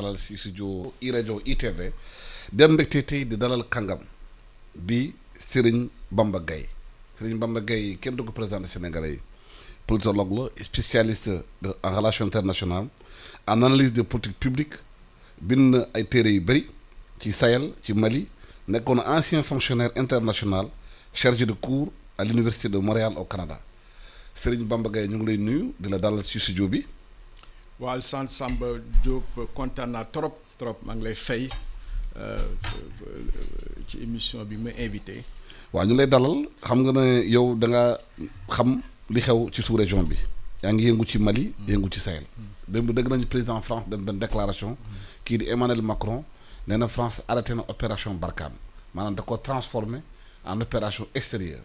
dalal si studio iRadio ITV dem mbégte tey di dalal kàngam di Serigne Bamba Gaye Serigne Bamba Gaye kenn du ko présenté Sénégalais yi politologue la spécialiste en relations internationales en analyse des politiques publiques bind na ay téere yu bëri ci Sahel ci Mali nekkoon ancien fonctionnaire international chargé de cours à l'université de Montréal au Canada Serigne Bamba Gaye ñu ngi lay nuyu di la dalal ci studio bi. waaw Alassane Samba Diop kontaan naa trop maa ngi lay fay ci émission bi ma invité. waaw ñu lay dalal xam nga ne yow da nga xam li xew ci sous-région bi yaa ngi yëngu ci Mali yëngu ci Sahel. démb dégg nañu président France dem benn déclaration kii di Emmanuel Macron nee na France arrêté na opération Barkhane maanaam da ko transformé en opération extérieure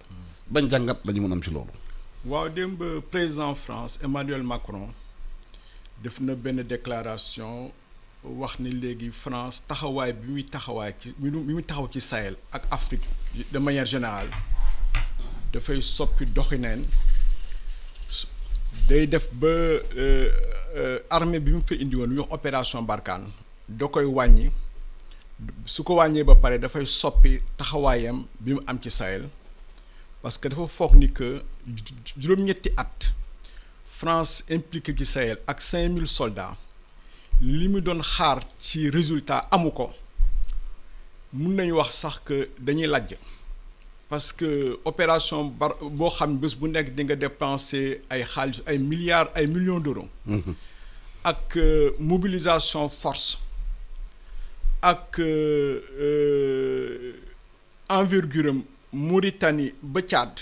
bañ jàngat la ñu mën am ci loolu. waaw démb président France Emmanuel Macron def na benn déclaration wax ni léegi France taxawaay bi muy taxaw ci Sahel ak Afrique de manière générale dafay soppi doxineen day def ba armée bi mu fa indi woon ñu wax opération Barkhane da koy wàññi su ko wàññee ba pare dafay soppi taxawaayam bi mu am ci Sahel parce que dafa foog ni que juróom-ñetti at France impliqué ci Sahel ak 5000 soldats li mu doon xaar ci résultat amu ko mun nañu wax sax que dañuy lajj parce que opération boo xam bés bu nekk di nga dépenser ay xaalis ay milliards ay millions d'euros. ak mobilisation force ak envergure am Mauritanie ba Tchad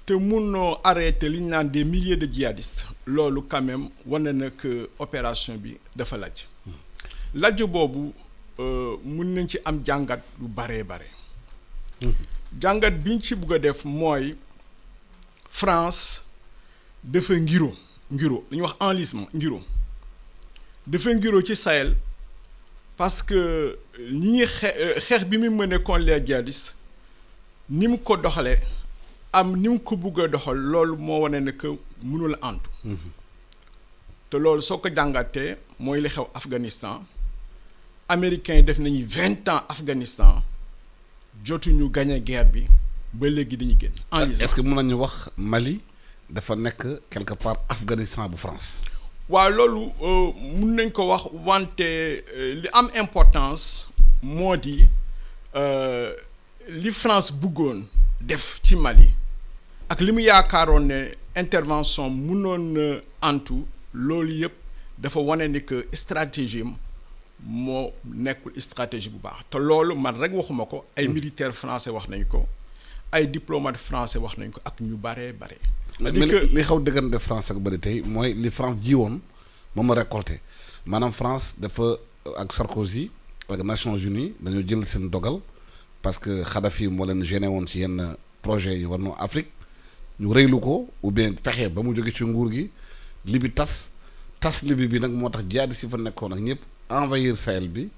te munoo arrêter li ñu naan des milliers de djihadistes loolu quand même wane na que opération bi dafa lajj boobu mun nañ ci am jàngat lu bare. jàngat biñ ci bugg a def mooy France dafa ngiro li ñuy wax enlisement dafa ngiro ci Sahel parce que ñi ñuy xeex bi mu mëne contre les djihadistes ni mu ko doxalee am ni mu ko bugg a doxal loolu moo wane ne que mënul antu te loolu soo ko jàngatee mooy li xew Afghanistan américains yi def nañu 20 ans Afghanistan jotuñu gagné guerre bi ba léegi dañuy génn. est-ce que mën nañu wax Mali dafa nekk quelque part Afghanistan bu France. waaw loolu mun nañ ko wax wante li am importance moo di li France bëggoon def ci Mali ak li mu yaakaaroon ne intervention munoon antu loolu yëpp dafa wane ni que stratégie moo nekkul stratégie bu baax te loolu man rek waxuma ko ay militaires français wax nañ ko ay diplomates français wax nañ ko ak ñu bare. li xaw diggante France ak bëri tey mooy li France ji woon moom a récolté maanaam France dafa ak Sarkozy ak Nations Unies dañoo jël seen dogal parce que Kadhafi moo leen gêné woon ci yenn projet yi war na Afrique ñu rëylu ko ou bien fexe ba mu jóge ci nguur gi Libi tas Libi bi nag moo tax jihadistes yi fa nekkoon ak ñëpp envahir Sahel bi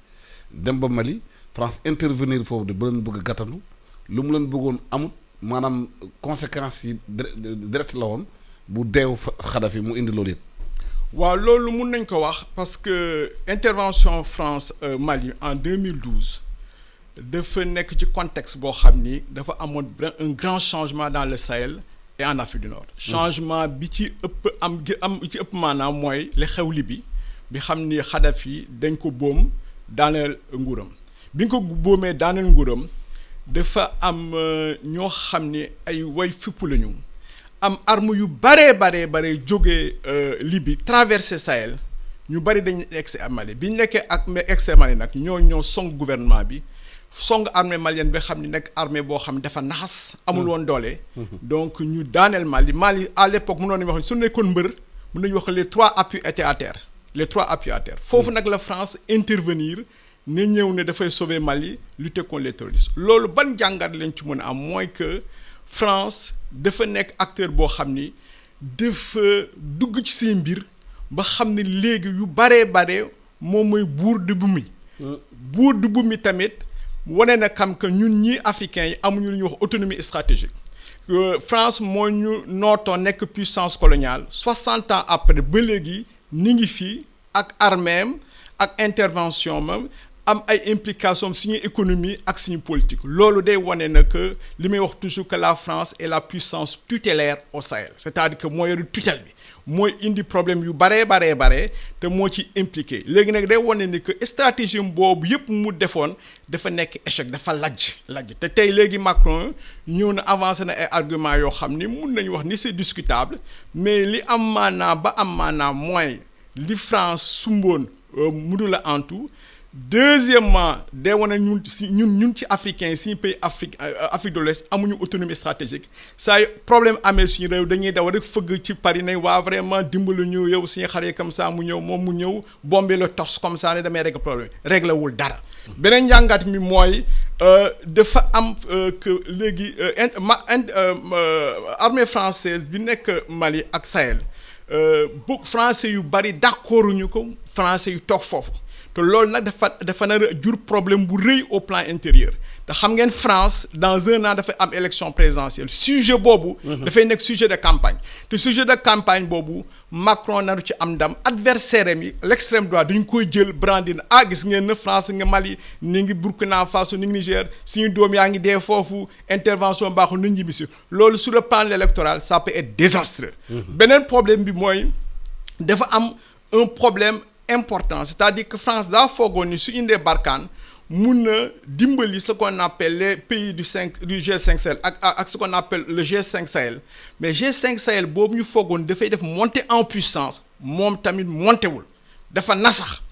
dem ba Mali France intervenir foofu ba leen bëgg gàttandu lu mu leen bëggoon amut maanaam conséquences yi direct la woon bu deew Kadhafi mu indi loolu yëpp. waaw loolu mun nañ ko wax parce que intervention France Mali en 2012 dafa nekk ci contexte boo xam ni dafa amoon un grand changement dans le Sahel et en Afrique du Nord. changement bi ci ëpp maanaam mooy li xew Libye bi xam ni Kadhafi dañ ko boom daaneel nguuram bi ñu ko boomee daaneel nguuram dafa am ñoo xam ni ay way fipp lañu am arme yu bare jógee Libye traversé Sahel ñu bari dañu egsi à Mali bi ñu nekkee ak egsi Mali nag ñoo song gouvernement bi song armée malienne bi xam ni nekk armée boo xam ne dafa naxas amul woon doole. donc ñu daaneel Mali à l'époque mënoon nañu wax su nekkoon mbër mën nañu wax les 3 appuis étaient à terre foofu nag la France intervenir ne ñëw ne dafay sauver Mali lutter contre les terroristes loolu ban jàngat lañ ci mën a am mooy que France dafa nekk acteur boo xam ni dafa dugg ci seen mbir ba xam ne léegi yu bare moom mooy buur du bumi tamit wane na xam que ñun ñii africains yi amuñu lu ñuy wax autonomie stratégique France moo ñu nootoo nekk puissance coloniale 60 ans après ba léegi ni ngi fii ak arméem ak intervention même am ay implications suñu économie ak suñu politique loolu day wane na que li may wax toujours que la France est la puissance tutélaire au Sahel c'est-à-dire que moo yore tutelle bi mooy indi problème yu bare te moo ci impliqué léegi nag day wane ni que stratégie boobu yëpp mu defoon dafa nekk échec dafa lajj te tey léegi Macron ñëw na avancé na ay arguments yoo xam ni mun nañu wax ni c'est discutable mais li am maanaam mooy li France sumboon mënu la en tout. Deuxièmement day wane ñun ci africains yi suñu pays Afrique de l'Ouest amuñu autonomie stratégique saa yu problème amee suñu réew dañuy daw rek fëgg ci Paris nañ waa vraiment dimbalu ñu yow suñu xaree comme ça mu ñëw bomber le torse comme ça ne damay régler problème réglé wul dara. beneen njàngat mi mooy dafa am que léegi armée française bi nekk Mali ak Sahel bu français yu bari d'accorduñu ko français yu toog foofu. te loolu nag dafa nar a jur problème bu rëy au plan intérieur te xam ngeen France dans un an dafay am élection présidentielle sujet boobu. dafay nekk sujet de campagne te sujet de campagne boobu Macron naru ci am ndam adversaire am yi l'extrême droite dañu koy jël brandine gis ngeen na France nga Mali ni ngi Burkina Faso ni ngi Niger suñu doom yaa ngi dee foofu intervention baaxul nañ ñibbisi loolu sur le plan électoral ça peut être désastreux. beneen problème bi mooy dafa am un problème important c'est-à-dire que France daa foogoon ni su indee Barkhane mun na dimbali ce qu'on appelle les pays du G5 Sahel ak ce qu'on appelle le G5 Sahel mais G5 Sahel boobu ñu foogoon dafay def monter en puissance moom tamit monté wul dafa nasax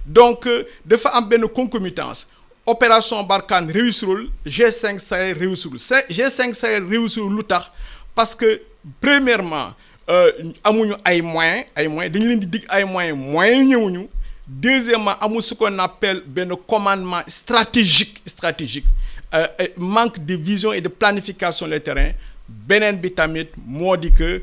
donc dafa am benn concomitance opération Barkhane réussirul G5 Sahel réussirul G5 Sahel réussirul lu tax parce que premièrement amuñu ay moyens dañu leen di dig ay moyens ñëwuñu deuxièmement amul ce qu'on appelle benn commandement stratégique manque de vision et de planification les terrains beneen bi tamit moo di que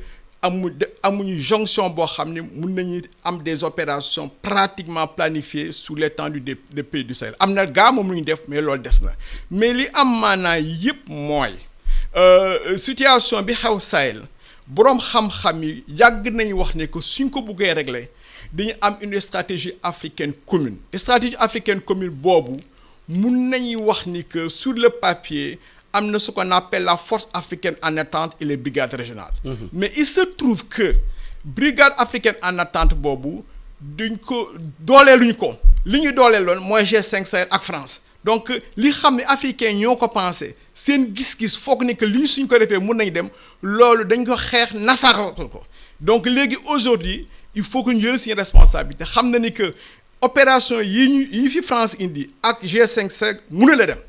amuñu jonction boo xam ne mun nañu am des opérations pratiquement planifiées sur l'étendue des pays du Sahel am na gaa moom lu ñu def mais loolu des na mais li am maanaa yëpp mooy situation bi xew Sahel boroom xam-xam yi yàgg nañu wax ne que suñ ko buggee régler dañu am une stratégie africaine commune boobu mun nañu wax ni que sur le papier am na ce qu'on appelle la force africaine en attente et les brigades régionales. Mais il se trouve que brigade africaine en attente boobu duñ ko dooleeluñ ko li ñu dooleeloon mooy G5 Sahel ak France. donc li xam ne africain ñoo ko pensé seen gis-gis foog ne que lii suñ ko defee mun nañ dem loolu dañ ko xeex nasaxal ko donc léegi aujourd'hui il faut que ñu jël suñu responsabilité xam na ni que opération yi fi France indi ak G5 Sahel mënu la dem.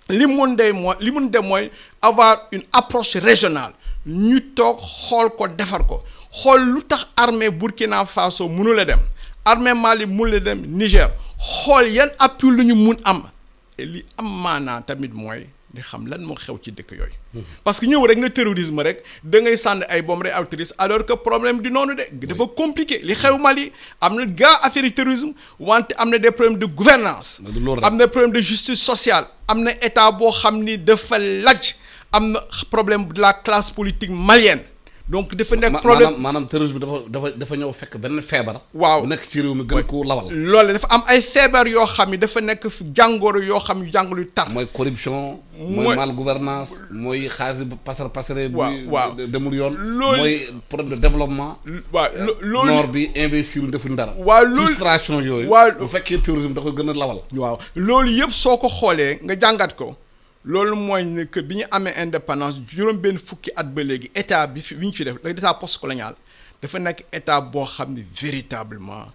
li mun dem mooy avoir une approche régionale ñu toog xool ko defar ko xool lu tax armée Burkina Faso mënu la dem armée Mali mënu la dem Niger xool yan appui lu ñu mun am. et li am maanaa tamit mooy di xam lan moo xew ci dëkk yooyu. parce que ñëw rek na terrorisme rek da ngay sànni ay bombe rek altruiste alors que problème du noonu de dafa compliqué li xew Mali am na gaa affaire terrorisme wante am na des problèmes de gouvernance am na problème de justice sociale am na état boo xam ni dafa laj am na problème de la classe politique malienne. donc dafa nekk problème maanaam terrorisme dafa ñëw fekk benn feebar. waaw bu nekk ci réew mi gën ko lawal. loolu dafa am ay feebar yoo xam ni dafa nekk jàngoro yoo xam jàngoro yu tar. mooy corruption. mooy mal gouvernance mooy xaalis pasare. waaw demul yoon. loolu mooy problème de développement. waaw loolu nord bi investir defuñ dara. waaw loolu frustration yooyu. waaw bu fekkee terrorisme da koy gën a lawal. waaw loolu yëpp soo ko xoolee nga jàngat ko. loolu mooy ne que bi ñu amee indépendance juróom benn fukki at ba léegi état bi ñu fi def l'état post-colonial dafa nekk état boo xam ne véritablement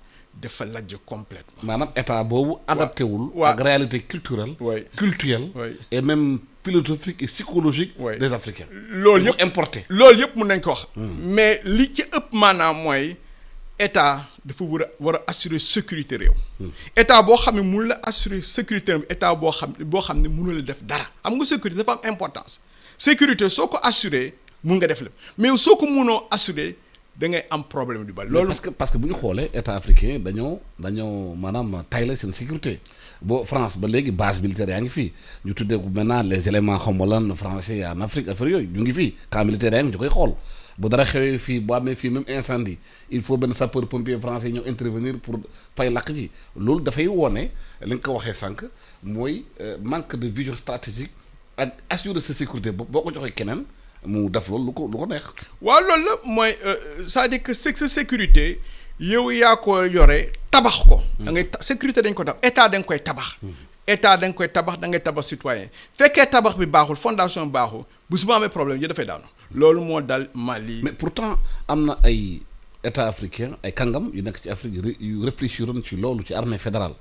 dafa lajj complètement. maanaam état boobu adapté wul. waaw ak réalité culturelle. culturelle. et même philosophique et psychologique. des Africains. loolu yëpp importé. loolu yëpp mun nañ ko wax. mais li ci ëpp maanaam mooy état dafa war a assurer sécurité réew. état boo xam ne mun la assurer sécurité réew état boo xam ne mënu la def dara am nga sécurité dafa am importance sécurité soo ko assurer mun nga def lépp mais soo ko mënoo assurer da ngay am problème du bal. loolu parce que bu ñu xoolee état africain dañoo maanaam tayle seen sécurité boo France ba léegi base militaire yaa ngi fii ñu tuddee ko maintenant les éléments xaw ma lan français en Afrique affaire yooyu ñu ngi fii camp militaire yaa ngi ñu koy xool. bu dara xewee fii bu amee fii même incendie il faut benn sapeur pompier français ñëw intervenir pour fay lakk ji loolu dafay wone li nga ko waxee sànq mooy manque de vision stratégique ak assurer sa sécurité boo ko joxee keneen mu def loolu lu ko neex. waaw loolu la mooy c'est-à-dire que sa sécurité yow yaa ko yore tabax ko. da ngay sécurité dañ ko tabax état da nga koy tabax. état da nga koy tabax da ngay tabax citoyen fekkee tabax bi baaxul fondation bi baaxul bu su ma amee problème yi dafay daanu. loolu moo dal Mali. mais pourtant am na ay état africain ay kàngam yu nekk ci Afrique yu réfléchiroon ci loolu ci armée fédérale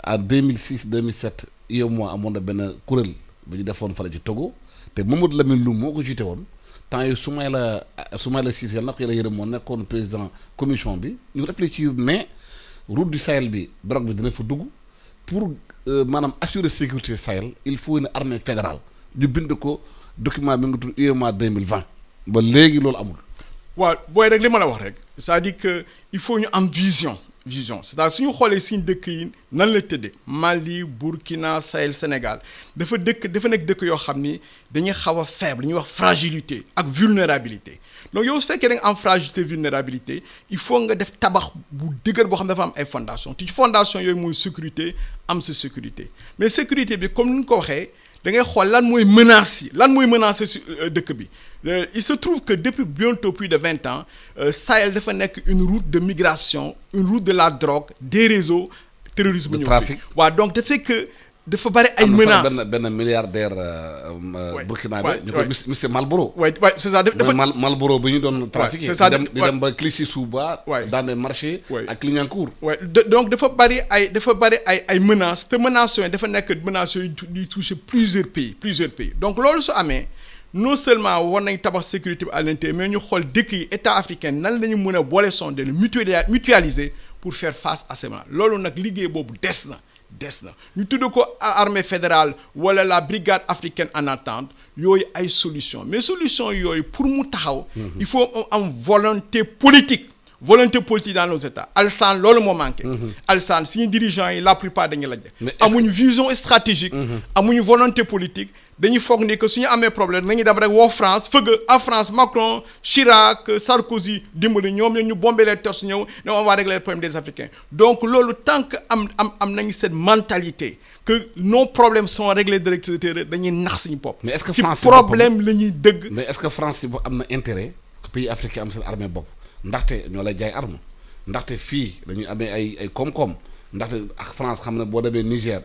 en 2006 2007 UEMOA amoon na benn kuréel bu ñu defoon fale ci Togo te Mamadou Lamine Loum moo ko jiite woon temps yii Soumaïla Cissé yàlla na ko yàlla yërëm moo nekkoon président commission bi ñu réfléchir ne route du Sahel bi drogue bi dina fa dugg pour maanaam assurer sécurité Sahel il faut une armée fédérale ñu bind ko document bi nga tudd UEMOA 2020 ba léegi loolu amul. waaw booy rek li ma la wax rek c'est-à-dire que il faut ñu am vision c'est-à-dire suñu xoolee suñu dëkk yi nan la tëddee Mali Burkina Sahel Sénégal dafa nekk dëkk yoo xam ni dañuy xaw a faible ñuy wax fragilité ak vulnérabilité donc yow su fekkee da nga am fragilité vulnérabilité il faut nga def tabax bu dëgër boo xam ne dafa am ay fondation te ci fondation yooyu mooy sécurité am sa sécurité mais sécurité bi comme ni ñu ko waxee da ngay xool lan mooy menace yi lan mooy menacer si dëkk bi il se trouve que depuis bientôt plus de 20 ans Sahel dafa nekk une route de migration une route de la drogue des réseaux terrorisme de trafic waaw donc dafa que dafa bari ay menaces benn milliardaire burkinabé ñu koy monsieur Malboro waay c'est ça dafa Malboro bi ñu doon trafiqué c'est ça di dem ba Clichy-sous-Bois dans les marchés ak Clignancourt donc dafa bari ay menaces te menaces yooyu dafa nekk menaces yooyu di toucher plusieurs pays donc loolu su amee non seulement war nañ tabax sécurité bi à l'intérieur mais ñu xool dëkk yi état africain nan la ñu mën a boole son de mutualiser pour faire face à ces menaces loolu nag liggéey boobu des na ñu tudd ko armée fédérale wala la brigade africaine en attente yooyu ay solution mais solution yooyu pour mu taxaw il faut am volonté politique dans nos états Alassane loolu moo manqué Alassane suñu dirigeants yi la plupart dañuy lajj amuñu vision stratégique amuñu volonté politique dañuy foog ni que suñu amee problème nañu dem rek woo France fëgg à France Macron Chirac Sarkozy dimbali ñoom ñu bombé les torses ñëw ne on va régler les problèmes des Africains donc loolu tant que am nañu cette mentalité que nos problèmes sont réglés directement dañuy nax suñu bopp. mais est-ce que ci France problème la ñuy dëgg. mais est-ce que France yi am na intérêt que pays africain am seen armée bopp ndaxte ñoo lay jaay arme ndaxte fii dañuy amee ay koom-koom ndaxte ak France xam ne boo demee Niger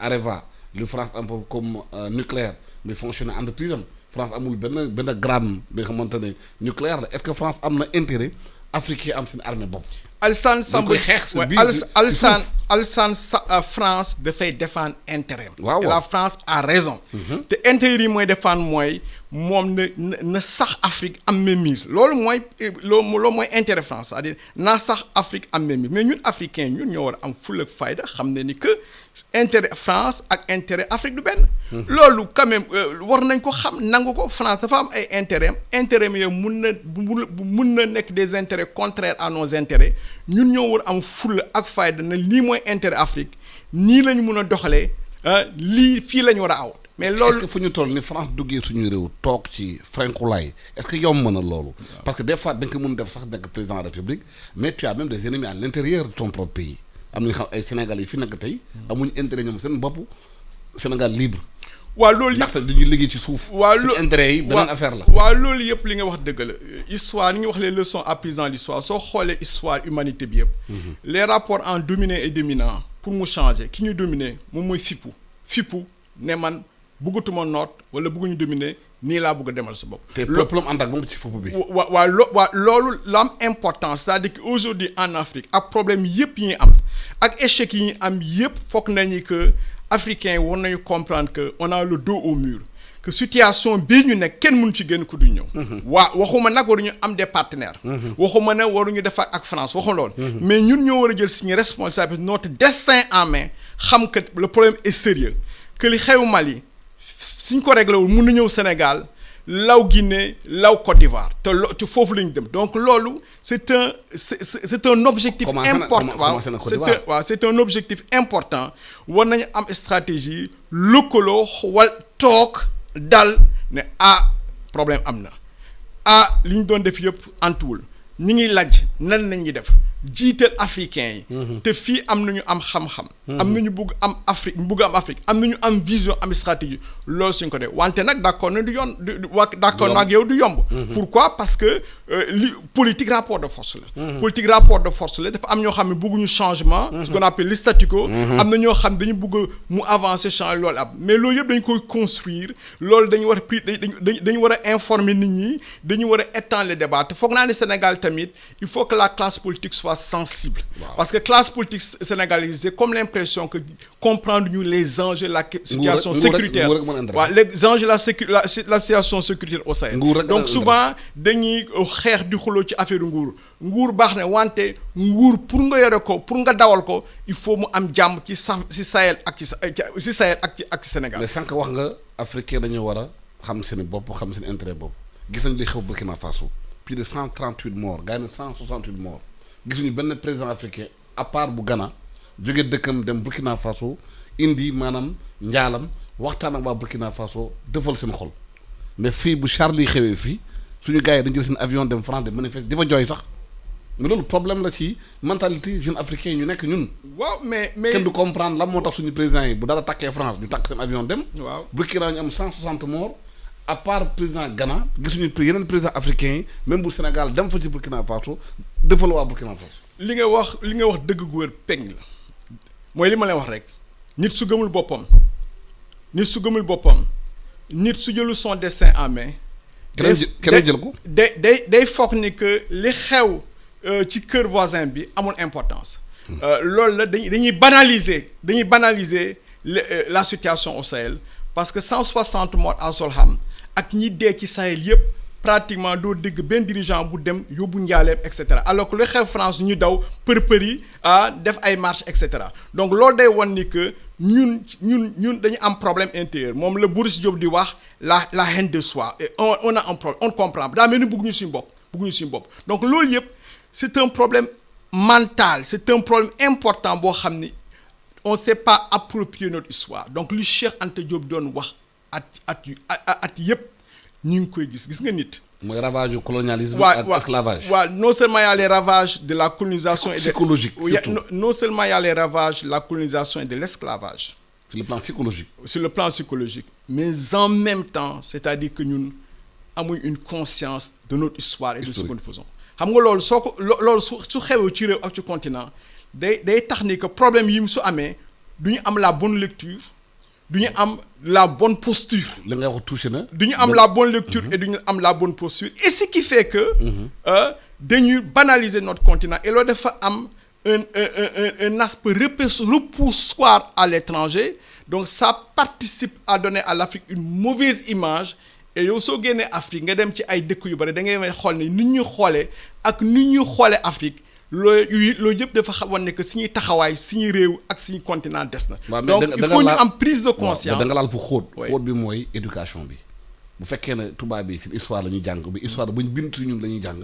Areva lu France am foofu comme nucléaire bi fonctionné entreprise am France amul benn gramme bi nga xamante ne nucléaire la est-ce que France am na intérêt africain am seen armée bopp. Alassane Samba Alassane France dafay défendre intérêt. waaw et la France a raison. te intérêt yi mooy défendre mooy moom na sax Afrique am mainmise loolu mooy intérêt France c'est-à-dire naa sax Afrique am mainmise mais ñun africain ñun ñoo war a am fulla ak fayda xam ne ni que intérêt France ak intérêt Afrique du benn. loolu quand même war nañ ko xam nangu ko France dafa am ay intérêt yooyu mun na nekk des intérêts contraires à nos intérêts ñun ñoo war am fulla ak fayda na lii mooy intérêt Afrique nii la ñu mun a doxalee lii fii la ñu war a aw. mais loolu est-ce que fu ñu toll ni France duggee suñu réew toog ci Frankulaay est-ce que yomb na loolu. parce que des fois da nga ko mën def sax nekk président de la République mais tu as même des ennemis à l'intérieur de ton propre pays am nañu xam ay Sénégal yi fi nekk tey amuñu intérêt ñoom seen bopp Sénégal libre. waaw loolu yëpp ndaxte dañuy liggéey ci suuf. waaw loolu intérêt yi beneen affaire la. waaw loolu yëpp li nga wax dëgg la histoire ni nga wax les leçons apprises dans l'histoire soo xoolee histoire humanité bi yëpp. les rapports en dominant et dominant pour mu changer ki ñu dominer moom mooy fippu ne man bëggatuma noot wala bëgguñu dominer nii laa bëgg a demal sa bopp. te peuple am ànd ak moom ci fippu bi. loolu la am importance c'est-à-dire que aujourd'hui en Afrique ak problème yëpp yi ñuy am ak échec yi ñu am yëpp foog nañu que africains war nañu comprendre que on a le dos au mur que situation bii ñu nekk kenn mënu ci génn ku du ñëw. waxuma nag waruñu am des partenaires. waxuma ne waruñu def ak France waxu loolu. mais ñun ñoo war a jël suñu responsabilité notre destin en main xam que le problème est sérieux que li xew Mali suñ ko réglé wul mun na ñëw Sénégal law Guinée law Côte d'Ivoire te foofu la ñu dem donc loolu c'est un objectif important c'est un objectif important war nañu am stratégie lëkkaloo wal toog dal ne problème am na li ñu doon def yëpp antuwul ñi ngi laaj nan nañ ñi def jiital africain yi te fii am nañu am xam-xam am nañu bugg am Afrique am nañu am vision am stratégie loolu suñ ko def wante nag d'accord na du yoon d'accord na ak yow du yomb pourquoi parce que li politique rapport de force la politique rapport de force la dafa am ñoo xam ne bugguñu changement ce qu'on appelle le statu quo am na ñoo xam ne dañu bugg mu avancer changer loolu am mais loolu yëpp dañu koy construire loolu dañu war a dañu war a informer nit ñi dañu war a étendre le débat te foog naa ne Sénégal tamit il faut que la classe politique soit sensible parce que classe politique sénégalaise c'est comme l'impression que comprendre ñu les enjeux de la situation sécuritaire waaw les enjeux de la situation sécuritaire au Sahel donc souvent dañuy xeex di xuloo ci affaire nguur baax na wante nguur pour nga yore ko pour nga dawal ko il faut mu am jàmm ci Sahel ak ci Sahel ak ci Sénégal. mais sànq wax nga africain dañoo war a xam seen bopp xam seen intérêt bopp gis nañu li xew Burkina Faso plus de 138 morts gars yi ne 168 morts gisuñu benn président africain à part bu Ghana jóge dëkkam dem Burkina Faso indi maanaam njaalam waxtaan ak waa Burkina Faso defal seen xol mais fii bu Charlie xewee fii suñu gars yi dañu jël seen avion dem France de manifester di fa jooy sax mais loolu problème la ci mentalité jeune africain ñu nekk ñun. waaw mais kenn du comprendre lan moo tax suñu président yi bu dara takkee France ñu takk seen avion dem. waaw Burkina ñu am 160 morts à part président Ghana gisuñu yeneen président africain yi même bu Sénégal dem fa ci Burkina Faso defal waa Burkina Faso. li nga wax dëgg gu wér peng la mooy li ma lay wax rek nit su gëmul boppam nit su jëlu son destin en main. keneen jël ko. day foog ni que li xew ci kër voisin bi amul importance. loolu la dañuy banaliser la situation au Sahel parce que 160 morts à Solham ak ñi dee ci Sahel yëpp pratiquement doo dégg benn dirigeant bu dem yóbbu njaaleem et cetera alors que lu xew France ñu daw për-përi def ay marche et cetera donc loolu day won ni que ñun dañu am problème intérieur moom la Boris Diop di wax la haine de soi et on a un problème on comprend daa mel ni bëgguñu suñu bopp donc loolu yëpp c'est un problème mental c'est un problème important boo xam ni on sait pas approprier notre histoire donc li Cheikh Anta Diop doon wax at yëpp ñu ngi koy gis nga nit. mooy ravage du colonialisme ak esclavage. waaw non seulement y a les ravages de la colonisation et psychologique non seulement y a les ravages de la colonisation et de l'esclavage. sur le plan psychologique. Mais en même temps c'est-à-dire que ñun amuñ une conscience de notre histoire et de ce que nous faisons. xam nga loolu soo ko loolu su xewee ci réew ak ci continent day tax ni que problème yi mu su amee du ñu am la bonne lecture du ñu am la bonne posture. li nga wax touché na. du ñu am la bonne lecture et du ñu am la bonne posture et ce qui fait que. dañuy banaliser notre continent et loolu dafa am un aspect repoussoir à l'étranger donc ça participe à donner à l'Afrique une mauvaise image. et yow soo génnee Afrique nga dem ci ay dëkk yu bari da ngay may xool ni nit ñu xoolee ak nit ñu xoolee Afrique loolu yëpp dafa xamoon ne que suñuy taxawaay suñuy réew ak suñu continent des na. donc il faut ñu am prise de conscience. da nga laal fu xóot bi mooy éducation bi bu fekkee ne tubaab bi ci histoire la ñuy jàng bi histoire bu ñu bind ci ñun la ñuy jàng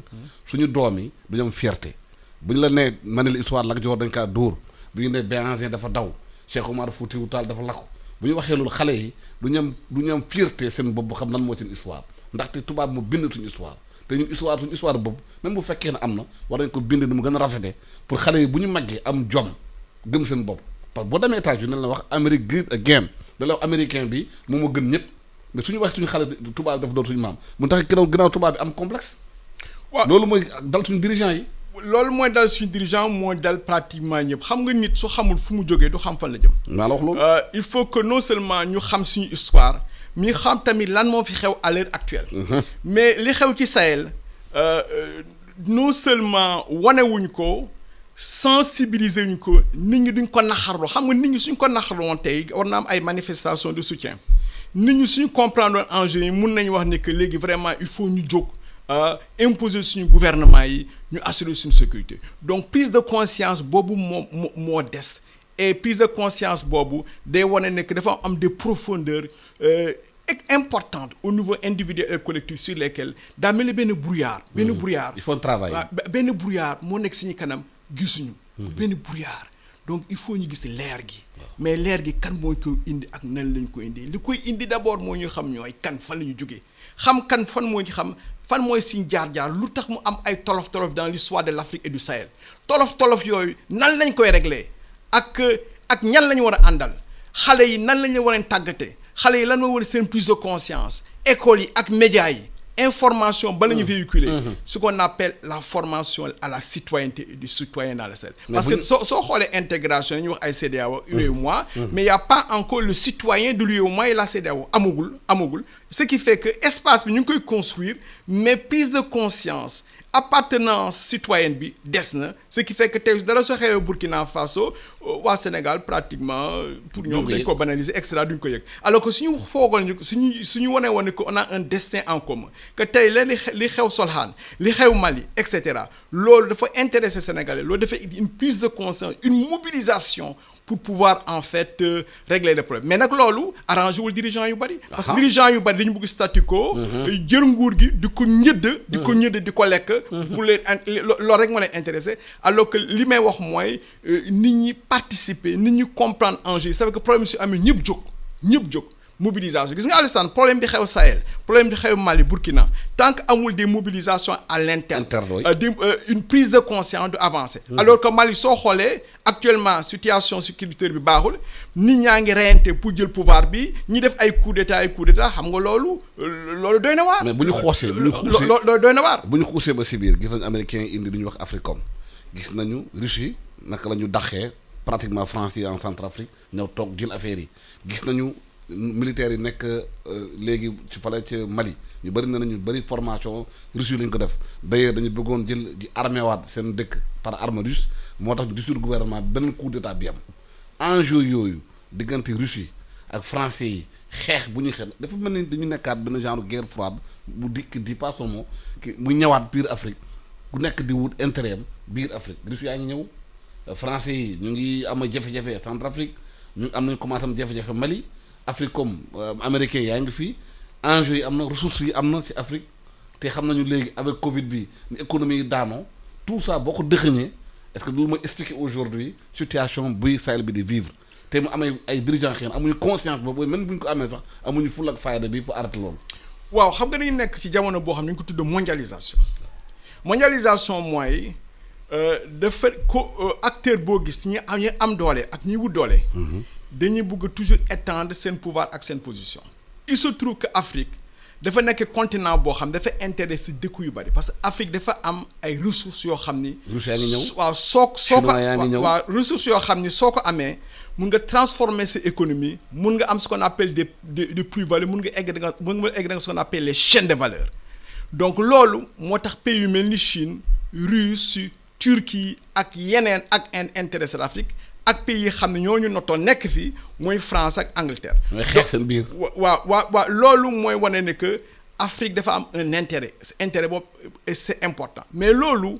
suñu doom yi dañu am fierté bu ñu la nee ma ne la histoire Lat Joor dañ kaa dóor bu ñu nee Béhanzin dafa daw Cheikh Oumar Foutiyou Tall dafa lakku bu ñu waxee loolu xale yi du ñu am fierté seen bopp xam nan moo seen histoire ndaxte tubaab mu bind suñu histoire te ñun suñu histoire bopp même bu fekkee ne am na war nañ ko bind ni mu gën a rafete pour xale yi bu ñu màggee am jom gëm seen bopp parce que boo demee États-Unis dañ la wax Amérique great again da la wax américain bi moom moo gën ñëpp mais suñu wax suñu xale tubaab dafa doon suñu maam mu tax gannaaw tubaab bi am complexe. waaw loolu mooy dal suñu dirigeant yi. loolu mooy dal suñu dirigeant mooy dal pratiquement ñëpp xam nga nit su xamul fu mu jógee du xam fan la jëm. maa la wax loolu. il faut que non seulement ñu xam suñu histoire mi xam tamit lan moo fi xew à l'heure actuelle. mais li xew ci Sahel non seulement wanewuñ ko sensibiliser wuñ ko nit ñi duñ ko naxarlu xam nga nit ñi suñ ko naxarlu woon tey war na am ay manifestations de soutien nit ñi suñ comprendre enjeu yi mun nañu wax ne que léegi vraiment il faut ñu jóg. Imposer suñu gouvernement yi ñu assurer suñu sécurité donc prise de conscience boobu moo des et prise de conscience boobu day wane ne que dafa am des profondeurs importantes au niveau individuel et collectif sur lesquelles daa mel ni benn brouillard. il faut travailler. benn brouillard moo nekk suñu kanam gisuñu. benn brouillard donc il faut ñu gis leer gi mais leer gi kan mooy ko indi ak nan lañ ko indi li koy indi d'abord moo ñu xam ñooy kan fan la ñu jógee xam kan fan moo ñu xam fan mooy suñ jaar-jaar lu tax mu am ay tolof-tolof dans l'histoire de l'Afrique et du Sahel tolof-tolof yooyu nan lañ koy régler ak ñan la ñu war a àndal xale yi nan la ñu war a tàggatee xale yi lan moo war a seen prise de conscience école yi ak médias yi information ba la ñu véhiculer ce qu'on appelle la formation à la citoyenneté et du citoyen dans le Sahel parce que soo xoolee intégration yi ñuy wax ay CEDEAO UEMOA mais il y a pas encore le citoyen de l'UEMOA et la CEDEAO amagul ce qui fait que espace bi ñu ngi koy construire mais prise de conscience appartenance citoyenne bi des na ce qui fait que tey dara soo xewee Burkina Faso waa Sénégal pratiquement pour ñoom dañ ko banaliser et cetera duñ ko yëg alors que suñu foogoon ni suñu wanee woon ni que on a un destin en commun que tey li xew Solhan li xew Mali et cetera loolu dafa intéresser Sénégalais loolu dafa une prise de conscience une mobilisation pour pouvoir en fait régler les problèmes mais nag loolu arrangé wul dirigeants yu bari parce que dirigeants yu bari dañu bëgg statu quo jël nguur gi di ko ñëdd di ko lekk pour leen loolu rek moo leen intéressé alors que li may wax mooy nit ñi participer nit ñi comprendre enjeu yi ça veut que problème si amee ñëpp jóg mobilisation gis nga Alassane problème bi xew Sahel problème bi xew Mali Burkina tant que amul des mobilisations à l'interne une prise de conscience du avancer alors que Mali soo xoolee actuellement situation sécuritaire bi baaxul nit ñaa ngi reyante pour jël pouvoir bi ñi def ay coup d'état xam nga loolu doy na waar. mais bu ñu xuusee loolu doy na waar. bu ñu xuusee ba si biir gis nañu américains yi indi lu ñuy wax Africom gis nañu Russie naka la ñu daxee pratiquement France yi en Centrafrique ñëw toog jël affaire yi gis nañu militaires yi nekk léegi ci fale ci Mali ñu bëri nañu bëri formation Russie lañ ko def d'ailleurs dañu bëggoon jël di armé waat seen dëkk par arme russe moo tax ñu dissoudre gouvernement bi beneen coup d'état bi am enjeu yooyu diggante Russie ak français yi xeex bu ñuy xeex dafa mel ni dañu nekkaat benn genre guerre froide bu dikk di pas son mot mu ñëwaat biir Afrique ku nekk di wut intérêt am biir Afrique Russie yaa ngi ñëw français yi ñu ngi am jafe-jafe Centrafrique ñu am nañu commencé am jafe-jafe Mali Afrique comme américain yaa ngi fii enjeu yi am na ressources yi am na ci Afrique te xam nañu léegi avec Covid bi ni économie yi daanoo tout ça boo ko dëxëñee est-ce que loolu mooy expliquer aujourd'hui situation buy Sahel bi di vivre te mu amee ay dirigeants xëy na amuñu conscience boobu même bu ñu ko amee sax amuñu ful ak fayda bi pour arrêter loolu. waaw xam nga dañu nekk ci jamono boo xam ne ñu ko tudd mondialisation mooy dafa acteur boo gis ñi am doole ak ñi wut doole. dañuy bëgg toujours étendre seen pouvoir ak seen position. il se trouve que Afrique dafa nekk continent boo xam dafa intéressé dëkku yu bari parce que Afrique dafa am ay ressources yoo xam ni. waaw soo ko waaw ressources yoo xam ni soo ko amee mun nga transformer sa économie mun nga am ce qu'on appelle des plus-values mun nga egg da nga ce qu'on appelle les chaînes de valeur donc loolu moo tax pays yu mel ni Chine Russie Turquie ak yeneen ak intéressé l'Afrique ak pays yi xam ne ñooñu notoon nekk fii mooy France ak Angleterre. mooy xeex seen biir. waaw loolu mooy wane ne que Afrique dafa am un intérêt boobu et c'est important mais loolu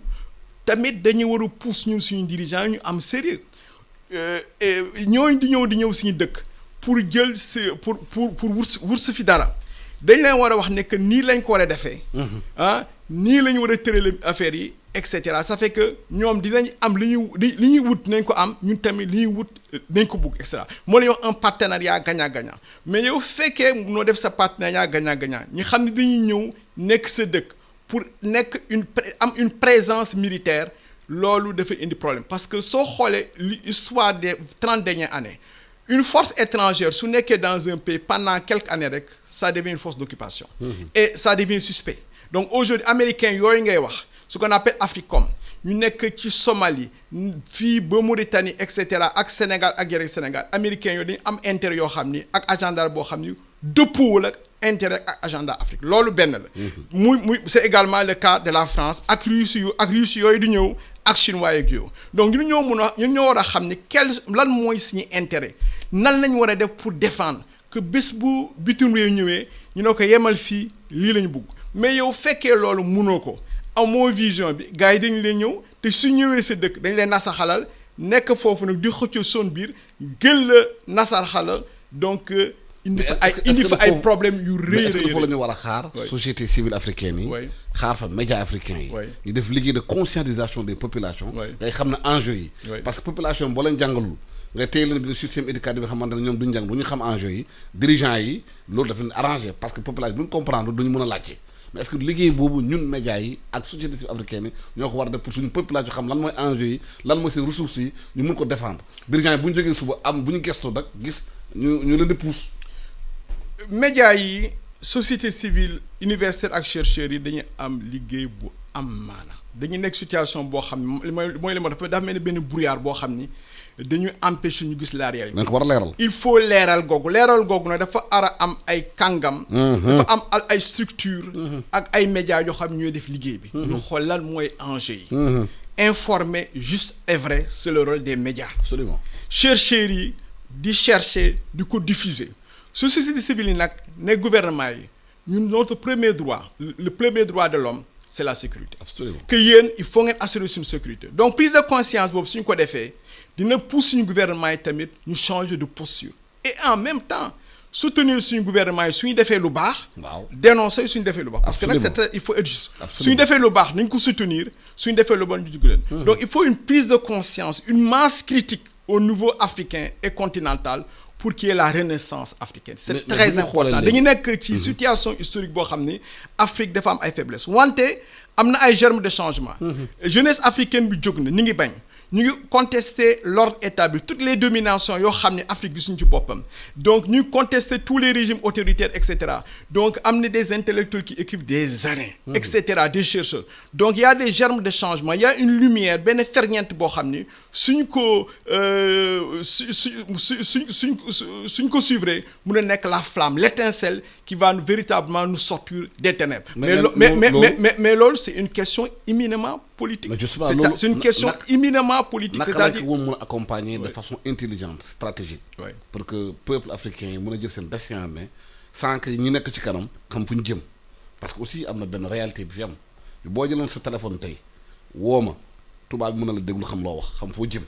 tamit dañuy war a pousse ñun suñu dirigeants ñu am sérieux ñooñu di ñëw suñu dëkk pour jël pour wut si fi dara dañ leen war a wax ne que nii lañ ko war a defee. nii la ñu war a tëralee affaire yi. et cetera ça fait que ñoom dinañ am li ñuy wut nañ ko am ñun tamit li ñuy wut nañ ko bugg et cetera moo la ñuy wax un partenariat gagnant-gagnant mais yow fekkee noo def sa partenariat gagnant-gagnant ñi xam ne dañuy ñëw nekk sa dëkk pour nekk une présence militaire loolu dafa indi problème parce que soo xoolee l'histoire des 30 dernières années une force étrangère su nekkee dans un pays pendant quelques années rek ça devient une force d'occupation et ça devient suspect donc aujourd'hui américain yooyu ngay wax ce qu'on appelle Africom ñu nekk ci Somalie fii ba Mauritanie et cetera ak Sénégal ak yeneen Sénégal américains yooyu dañu am intérêt yoo xam ni ak agenda boo xam ni dëppoowul ak intérêt ak agenda Afrique loolu benn la. muy c'est également le cas de la France ak Russie yooyu di ñëw ak chinois yeeg yow donc ñun ñoo war a xam ni lan mooy suñu intérêt nan lañ war a def pour défendre que bés bu bitim réew ñëwee ñu ne ko yemal fii lii lañ bugg mais yow fekkee loolu munoo ko. amoo vision bi gars yi dañu leen ñëw te su ñëwee sa dëkk dañ leen nasaxalal nekk foofu nag di xëccoo son biir gën la nasaxalal donc indi fa ay problèmes yu rëy est-ce que foofu la ñu war a xaar société civile africaine yi xaar fa médias africains yi ñu def liggéey de conscientisation des populations ngay xam ne enjeux yi parce que population boo leen jàngalul nga téye leen bi système éducatif bi xamante ne ñoom duñu jàng du ñu xam enjeux yi dirigeants yi loolu dafa leen arrangé parce que population bu ñu comprendre duñu mën a laajte mais est-ce que liggéey boobu ñun médias yi ak société civile africaine yi ñoo ko war a def pour suñu population xam lan mooy enjeux yi lan mooy seen ressources yi ñu mun ko défendre dirigeants yi bu ñu jógee suba am bu ñu gëstoo nag gis ñu leen di pousse. médias yi société civile universitaire ak chercheurs yi dañuy am liggéey bu am maana dañuy nekk situation boo xam ne mooy li ma dafa mel ni benn brouillard boo xam ni dañuy empêcher ñu gis la réalité. dañ ko war a leeral. il faut leeral googu nag dafa ara am ay kàngam. dafa am ay structure ak ay médias yoo xam ne ñooy def liggéey bi. ñu xool lan mooy enjeu yi. Informer juste et vrai c'est le rôle des médias. Absolument. Chercheurs yi di chercher di ko diffuser société civile yi nag ne gouvernement yi ñun notre premier droit le premier droit de l'homme c'est la sécurité. Absolument. Que yéen il faut ngeen assurer suñu sécurité donc prise de conscience boobu suñu ko defee dina pousse suñu gouvernement yi tamit ñu changer de posture et en même temps soutenir suñu gouvernement yi suñu defee lu baax. waaw dénoncer suñu defee lu baax. parce que nag c'est très il faut être juste. suñu defee lu baax nañ ko soutenir suñu defee lu bon ñu dugg leen. donc il faut une prise de conscience une masse critique au niveau africain et continental pour qu'il y ait la renaissance africaine. C'est très important dañu nekk ci situation historique boo xam ni Afrique dafa am ay faiblesses wante am na ay germes de changement. Jeunesse africaine bi jóg na ñu ngi bañ. ñu ngi contester l'ordre établi toutes les dominations yoo xam ne Afrique gisuñu ci boppam donc ñu contester tous les régimes autoritaires et cetera donc am na des intellectuels qui écrivent des années. et cetera des chercheurs donc il y a des germes de changement il y a une lumière benn ferñeent boo xam ni suñ ko suñ ko suivre mun a nekk la flamme l'étincelle qui va véritablement nous sortir des ténèbres. mais loolu c'est une question éminemment politique. C'est une question éminemment politique. C'est-à-dire naka la mën a accompagner de façon intelligente stratégique. pour que peuple africain yi mën a jël seen destin en main sans que ñi nekk ci kanam xam fu ñu jëm parce que aussi am na benn réalité bi fi am boo jëloon sa téléphone tey woo ma tubaab bi mën na la déglu xam loo wax xam foo jëm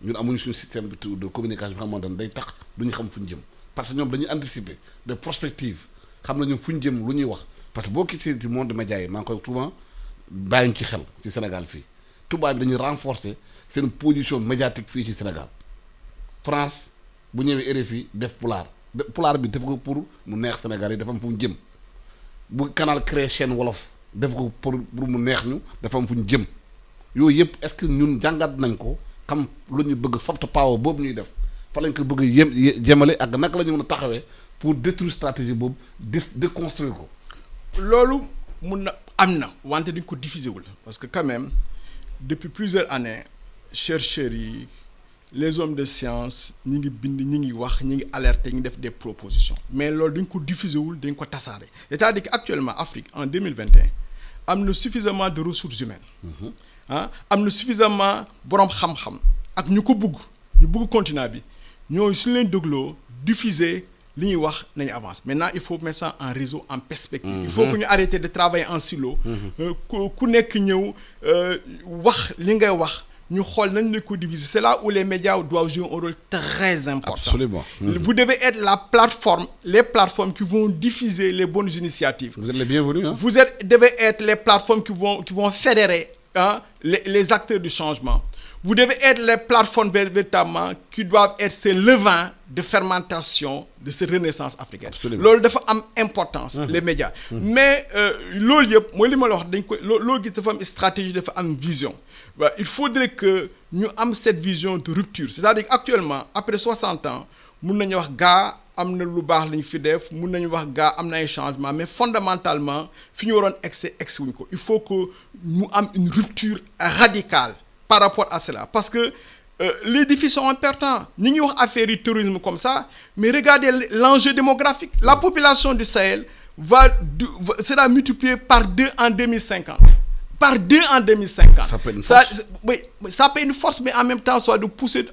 ñun amuñu suñu système de communication bi xamante ne day tax duñu xam fu ñu jëm parce que ñoom dañuy anticiper de prospective xam nañu fu ñu jëm lu ñuy wax parce que boo gisee ci monde média yi maa ngi koy souvent bàyyiñ ci xel ci Sénégal fii tubaab bi dañuy renforcer seen position médiatique fii ci Sénégal France bu ñëwee RFI def pulaar bi def ko pour mu neex Sénégal yi dafa am fu mu jëm bu canal créé chaîne wolof def ko pour mu neex ñu dafa am fu ñu jëm yooyu yëpp est-ce que ñun jàngat nañ ko xam lu ñu bëgg soft power boobu ñuy def fa lañ ko bëgg jëmale ak naka la ñu mën a taxawee pour détruire stratégie boobu déconstruire ko. loolu mun na am na wante dañ ko diffuser wul parce que quand même depuis plusieurs années chercheurs yi les hommes de science ñi ngi bind ñi ngi wax ñi ngi alerter ñi def des propositions mais loolu dañ ko diffuser wul dañ ko tasaare c'est-à-dire que actuellement Afrique en 2021 am na suffisamment de ressources humaines am na suffisamment boroom xam-xam ak ñu ko bëgg continent bi ñooñu suñu leen dégloo diffuser li ñuy wax nañu avance maintenant il faut mettre ça en réseau en perspective. Il faut que ñu arrêter de travailler en silo. ku nekk ñëw wax li ngay wax ñu xool nañ la ko diviser c'est là où les médias doivent jouer un rôle très important. Absolument. Vous devez être les plateformes qui vont diffuser les bonnes initiatives. Vous êtes les bienvenus. Devez être les plateformes qui vont fédérer les acteurs du changement. Vous devez être les plateformes véritablement qui doivent être ces levains de fermentation de cette renaissance africaine. Loolu dafa am importance. Les médias. Mais loolu yëpp mooy li ma la wax dañ koy loolu gis dafa am stratégie dafa am vision. Il faudrait que ñu am cette vision de rupture c'est-à-dire actuellement après 60 ans mun nañu wax gaa am na lu baax lañu fi def mun nañu wax gaa am na ay changements mais fondamentalement fi ñu waroon egsi wuñ ko il faut que mu am une rupture radicale par rapport à cela parce que les défis sont importants ñi ngi wax affaire yi terrorisme comme ça mais regardez l'enjeu démographique la population du Sahel sera multipliée par 2 en 2050 par 2 en 2050 ça peut être une force. Ça peut être une force mais en même temps soit de pousser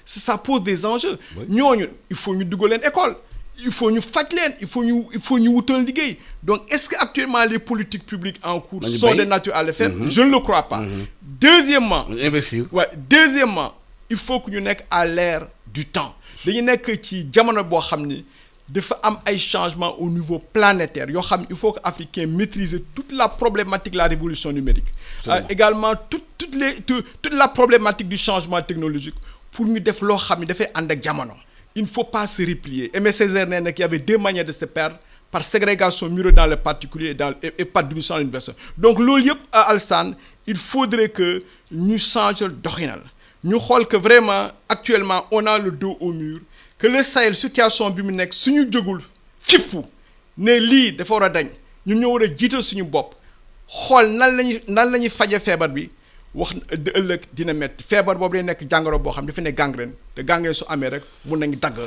ça pose des enjeux ñooñu il faut ñu dugal leen école il faut ñu faj leen il faut ñu wutal liggéey donc est-ce que actuellement les politiques publiques en cours sont de nature à le faire je ne le crois pas deuxièmement investir deuxièmement il faut que ñu nekk à l'ère du temps dañu nekk ci jamono boo xam ni dafa am ay changements au niveau planétaire yoo xam il faut que africain maîtriser toute la problématique de la révolution numérique également toute la problématique du changement technologique pour ñu def loo xam ne dafay ànd ak jamono. Il ne faut pas se replier. Aimé Césaire nee na qu'il y avait deux manières de se perdre, par ségrégation murée dans le particulier et par division dans l'universel. Donc loolu yëpp Alassane il faudrait que ñu changer doxinal ñu xool que vraiment actuellement on a le dos au mur que le Sahel situation bi mu nekk suñu jógul fippu ne lii dafa war a dañ ñun ñoo war a jiital suñu bopp xool nan la ñuy faje feebar bi wax de ëllëg dina metti feebar boobu day nekk jàngoro boo xam dafa ne gangrène te gangrène su amee rek mun nañu dagg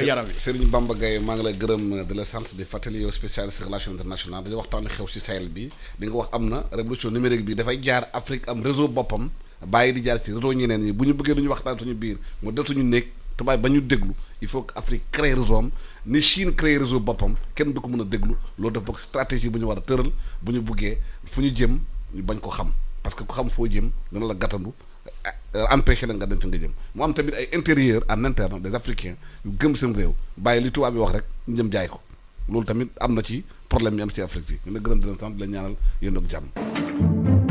yaram wi. Serigne Bamba Gaye maa ngi lay gërëm de la sant di fàttali yow spécialiste relations internationales dañuy waxtaanee xew ci Sahel bi di nga wax am na révolution numérique bi dafay jaar Afrique am réseau boppam bàyyi di jaar ci réseau ñeneen ñi bu ñu bëggee duñu waxtaan suñu biir mu del suñu néeg te bàyyi ba ñu déglu il faut que Afrique crée réseau am ni Chine crée réseau boppam kenn du ko mën a déglu loolu daf bokk stratégie bu ñu war a tëral bu ñu buggee fu ñu jëm ñu bañ ko xam parce que ku xam foo jëm dina la gàttandu empêché la nga dem fi nga jëm mu am tamit ay intérieur en interne des africains yu gëm seen réew bàyyi li tubaab bi wax rek ñu jëm jaay ko loolu tamit am na ci problème yi am ci Afrique fii ñu la gërëm di leen sant di la ñaanal yéen ak jàmm